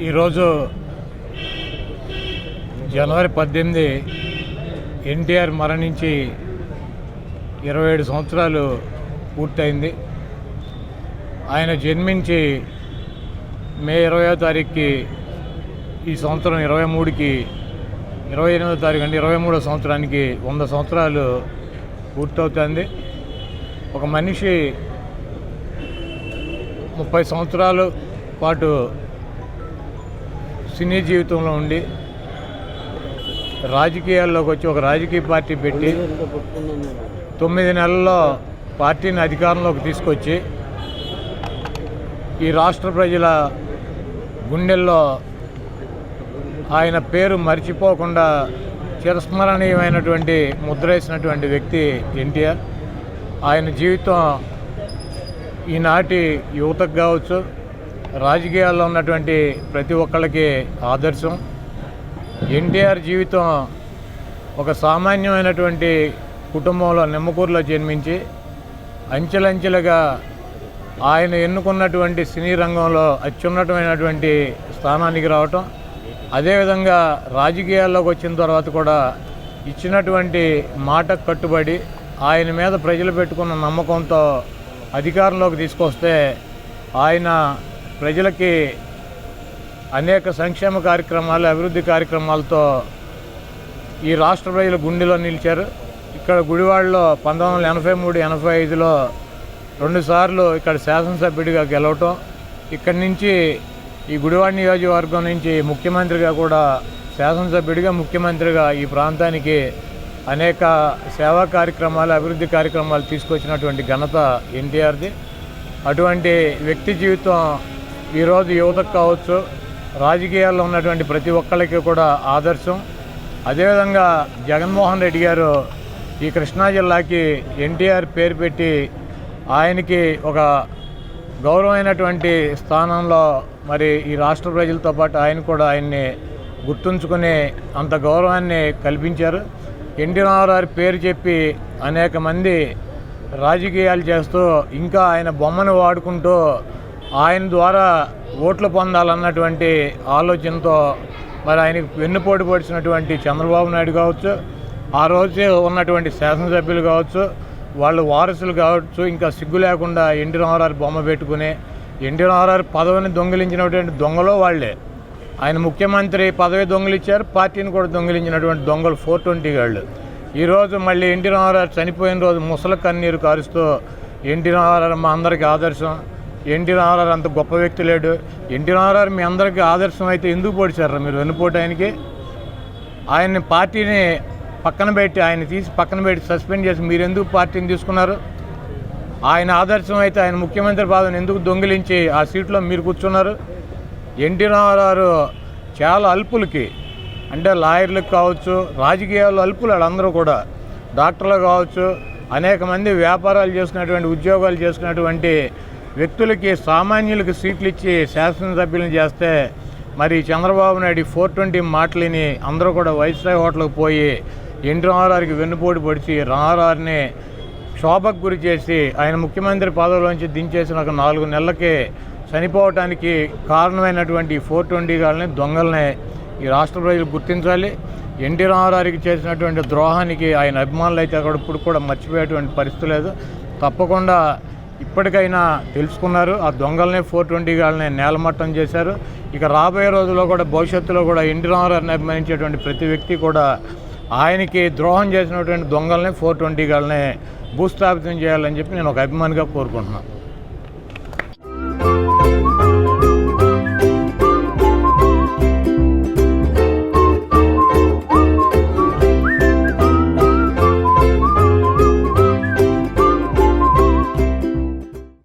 ఈరోజు జనవరి 18 ఎన్టీఆర్ మరణించి 27 సంవత్సరాలు పూర్తయింది. ఆయన జన్మించి మే 20వ తారీఖుకి ఈ సంవత్సరం 23కి 28వ తారీఖు అంటే 23వ సంవత్సరానికి 100 సంవత్సరాలు పూర్తవుతుంది. ఒక మనిషి 30 సంవత్సరాల పాటు సినీ జీవితంలో ఉండి రాజకీయాల్లోకి వచ్చి ఒక రాజకీయ పార్టీ పెట్టి 9 నెలల్లో పార్టీని అధికారంలోకి తీసుకొచ్చి ఈ రాష్ట్ర ప్రజల గుండెల్లో ఆయన పేరు మర్చిపోకుండా చిరస్మరణీయమైనటువంటి ముద్ర వేసినటువంటి వ్యక్తి ఎన్టీఆర్. ఆయన జీవితం ఈనాటి యువతకు కావచ్చు, రాజకీయాల్లో ఉన్నటువంటి ప్రతి ఒక్కళ్ళకి ఆదర్శం. ఎన్టీఆర్ జీవితం ఒక సామాన్యమైనటువంటి కుటుంబంలో నిమ్మకూరులో జన్మించి అంచెలంచెలుగా ఆయన ఎన్నుకున్నటువంటి సినీ రంగంలో అత్యున్నతమైనటువంటి స్థానానికి రావటం, అదేవిధంగా రాజకీయాల్లోకి వచ్చిన తర్వాత కూడా ఇచ్చినటువంటి మాటకు కట్టుబడి ఆయన మీద ప్రజలు పెట్టుకున్న నమ్మకంతో అధికారంలోకి తీసుకొస్తే ఆయన ప్రజలకి అనేక సంక్షేమ కార్యక్రమాలు, అభివృద్ధి కార్యక్రమాలతో ఈ రాష్ట్ర ప్రజల గుండెలో నిలిచారు. ఇక్కడ గుడివాడలో 1983-85లో 2 సార్లు ఇక్కడ శాసనసభ్యుడిగా గెలవటం, ఇక్కడి నుంచి ఈ గుడివాడ నియోజకవర్గం నుంచి ముఖ్యమంత్రిగా కూడా శాసనసభ్యుడిగా ముఖ్యమంత్రిగా ఈ ప్రాంతానికి అనేక సేవా కార్యక్రమాలు, అభివృద్ధి కార్యక్రమాలు తీసుకొచ్చినటువంటి ఘనత ఎన్టీఆర్ది. అటువంటి వ్యక్తి జీవితం ఈరోజు యువతకు కావచ్చు, రాజకీయాల్లో ఉన్నటువంటి ప్రతి ఒక్కరికి కూడా ఆదర్శం. అదేవిధంగా జగన్మోహన్ రెడ్డి గారు ఈ కృష్ణా జిల్లాకి ఎన్టీఆర్ పేరు పెట్టి ఆయనకి ఒక గౌరవమైనటువంటి స్థానంలో మరి ఈ రాష్ట్ర ప్రజలతో పాటు ఆయన కూడా ఆయన్ని గుర్తుంచుకునే అంత గౌరవాన్ని కల్పించారు. ఎన్టీ రామారావు పేరు చెప్పి అనేక మంది రాజకీయాలు చేస్తూ ఇంకా ఆయన బొమ్మను వాడుకుంటూ ఆయన ద్వారా ఓట్లు పొందాలన్నటువంటి ఆలోచనతో మరి ఆయనకు వెన్నుపోటు పొడిచినటువంటి చంద్రబాబు నాయుడు కావచ్చు, ఆ రోజు ఉన్నటువంటి శాసనసభ్యులు కావచ్చు, వాళ్ళు వారసులు కావచ్చు, ఇంకా సిగ్గు లేకుండా ఎన్టీ రామారావు బొమ్మ పెట్టుకుని ఎన్టీ రామారావు పదవిని దొంగిలించినటువంటి దొంగలో వాళ్ళే. ఆయన ముఖ్యమంత్రి పదవి దొంగిలించారు, పార్టీని కూడా దొంగిలించినటువంటి దొంగలు 420 గాళ్ళు. ఈరోజు మళ్ళీ ఎన్టీ రామారావు చనిపోయిన రోజు ముసలి కన్నీరు కారుస్తూ ఎన్టీ రామారావు మా అందరికీ ఆదర్శం, ఎన్టీ రామారావు అంత గొప్ప వ్యక్తి లేడు, ఎన్టీ రామారావు మీ అందరికీ ఆదర్శం అయితే ఎందుకు పొడిచారా మీరు వెన్నుపోటు ఆయనకి? ఆయన్ని పార్టీని పక్కన పెట్టి ఆయన తీసి పక్కన పెట్టి సస్పెండ్ చేసి మీరు ఎందుకు పార్టీని తీసుకున్నారు? ఆయన ఆదర్శం అయితే ఆయన ముఖ్యమంత్రి పదవిని ఎందుకు దొంగిలించి ఆ సీట్లో మీరు కూర్చున్నారు? ఎన్టీ రామారావు చాలా అల్పులకి అంటే లాయర్లకు కావచ్చు, రాజకీయాల్లో అల్పులు వాళ్ళందరూ కూడా, డాక్టర్లు కావచ్చు, అనేక మంది వ్యాపారాలు చేసుకున్నటువంటి ఉద్యోగాలు చేసుకున్నటువంటి వ్యక్తులకి సామాన్యులకి సీట్లు ఇచ్చి శాసనసభ్యులను చేస్తే మరి చంద్రబాబు నాయుడు 420 మాటలని అందరూ కూడా వైస్రాయ్ హోటల్కి పోయి ఎన్టీ రామారావుకి వెన్నుపోటు పొడిచి రామారావుని క్షోభకు గురి చేసి ఆయన ముఖ్యమంత్రి పదవిలోంచి దించేసిన ఒక 4 నెలలకే చనిపోవటానికి కారణమైనటువంటి 420 గాళ్ళని దొంగల్ని ఈ రాష్ట్ర ప్రజలు గుర్తించాలి. ఎన్టీ రామారావుకి చేసినటువంటి ద్రోహానికి ఆయన అభిమానులు అయితే అక్కడ ఇప్పుడు కూడా మర్చిపోయేటువంటి పరిస్థితి లేదు. తప్పకుండా ఇప్పటికైనా తెలుసుకున్నారు. ఆ దొంగల్ని 420 గాళ్ళని నేలమట్టం చేశారు. ఇక రాబోయే రోజుల్లో కూడా భవిష్యత్తులో కూడా ఎన్టీ రామారావుని అభిమానించేటువంటి ప్రతి వ్యక్తి కూడా ఆయనకి ద్రోహం చేసినటువంటి దొంగల్ని 420 గాళ్ళని భూస్థాపితం చేయాలని చెప్పి నేను ఒక అభిమానిగా కోరుకుంటున్నాను.